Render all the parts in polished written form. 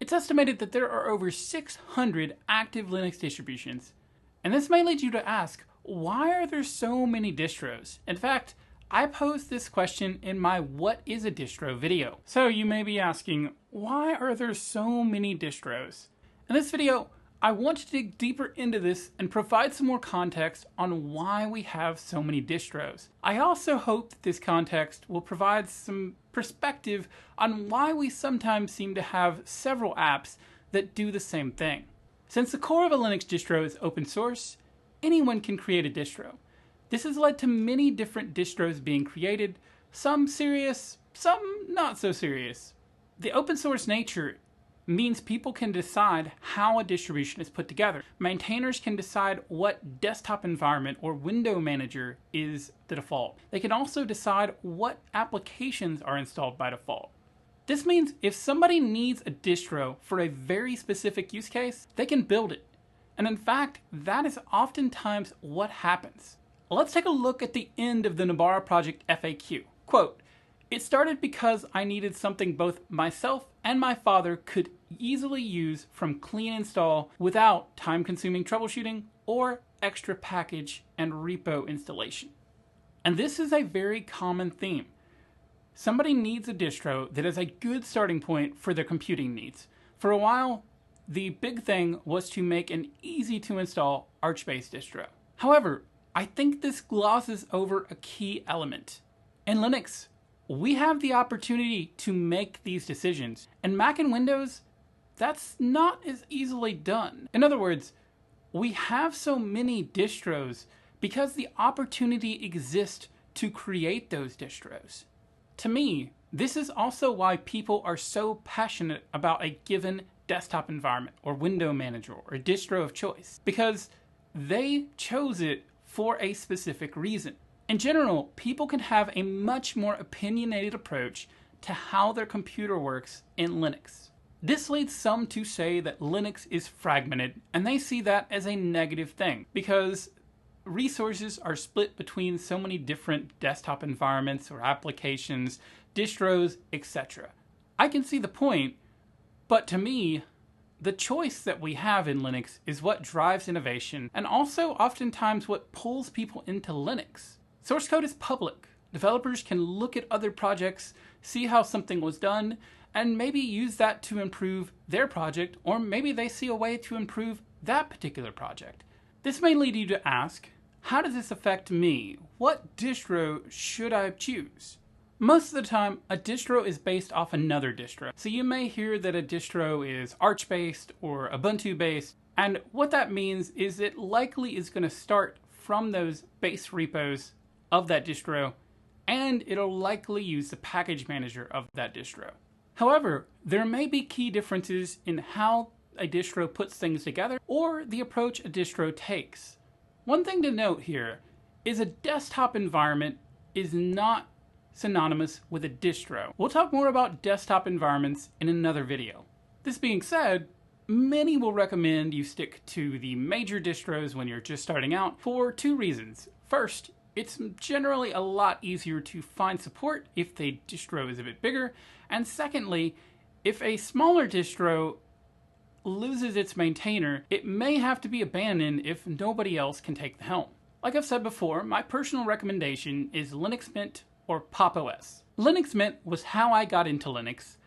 It's estimated that there are over 600 active Linux distributions, and this may lead you to ask, why are there so many distros? In fact, I posed this question in my What is a Distro video. So you may be asking, why are there so many distros? In this video, I want to dig deeper into this and provide some more context on why we have so many distros. I also hope that this context will provide some perspective on why we sometimes seem to have several apps that do the same thing. Since the core of a Linux distro is open source, anyone can create a distro. This has led to many different distros being created, some serious, some not so serious. The open source nature means people can decide how a distribution is put together. Maintainers can decide what desktop environment or window manager is the default. They can also decide what applications are installed by default. This means if somebody needs a distro for a very specific use case, they can build it. And in fact, that is oftentimes what happens. Let's take a look at the end of the Nubara project FAQ. Quote, "It started because I needed something both myself and my father could easily use from clean install without time-consuming troubleshooting or extra package and repo installation." And this is a very common theme. Somebody needs a distro that is a good starting point for their computing needs. For a while, the big thing was to make an easy-to-install Arch-based distro. However, I think this glosses over a key element. In Linux, we have the opportunity to make these decisions. In Mac and Windows, that's not as easily done. In other words, we have so many distros because the opportunity exists to create those distros. To me, this is also why people are so passionate about a given desktop environment or window manager or distro of choice, because they chose it for a specific reason. In general, people can have a much more opinionated approach to how their computer works in Linux. This leads some to say that Linux is fragmented, and they see that as a negative thing because resources are split between so many different desktop environments or applications, distros, etc. I can see the point, but to me, the choice that we have in Linux is what drives innovation and also oftentimes what pulls people into Linux. Source code is public. Developers can look at other projects, see how something was done, and maybe use that to improve their project, or maybe they see a way to improve that particular project. This may lead you to ask, how does this affect me? What distro should I choose? Most of the time, a distro is based off another distro. So you may hear that a distro is Arch-based or Ubuntu-based, and what that means is it likely is going to start from those base repos of that distro, and it'll likely use the package manager of that distro. However, there may be key differences in how a distro puts things together or the approach a distro takes. One thing to note here is a desktop environment is not synonymous with a distro. We'll talk more about desktop environments in another video. This being said, many will recommend you stick to the major distros when you're just starting out for two reasons. First, it's generally a lot easier to find support if the distro is a bit bigger. And secondly, if a smaller distro loses its maintainer, it may have to be abandoned if nobody else can take the helm. Like I've said before, my personal recommendation is Linux Mint or Pop! OS. Linux Mint was how I got into Linux,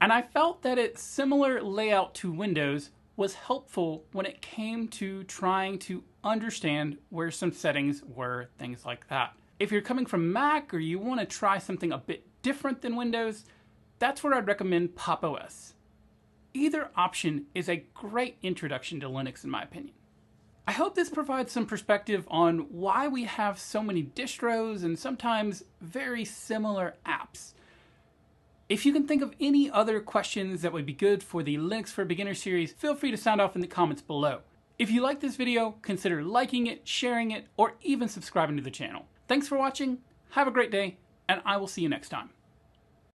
and I felt that its similar layout to Windows was helpful when it came to trying to understand where some settings were, things like that. If you're coming from Mac or you want to try something a bit different than Windows, that's where I'd recommend Pop! OS. Either option is a great introduction to Linux in my opinion. I hope this provides some perspective on why we have so many distros and sometimes very similar apps. If you can think of any other questions that would be good for the Linux for Beginners series, feel free to sound off in the comments below. If you like this video, consider liking it, sharing it, or even subscribing to the channel. Thanks for watching, have a great day, and I will see you next time.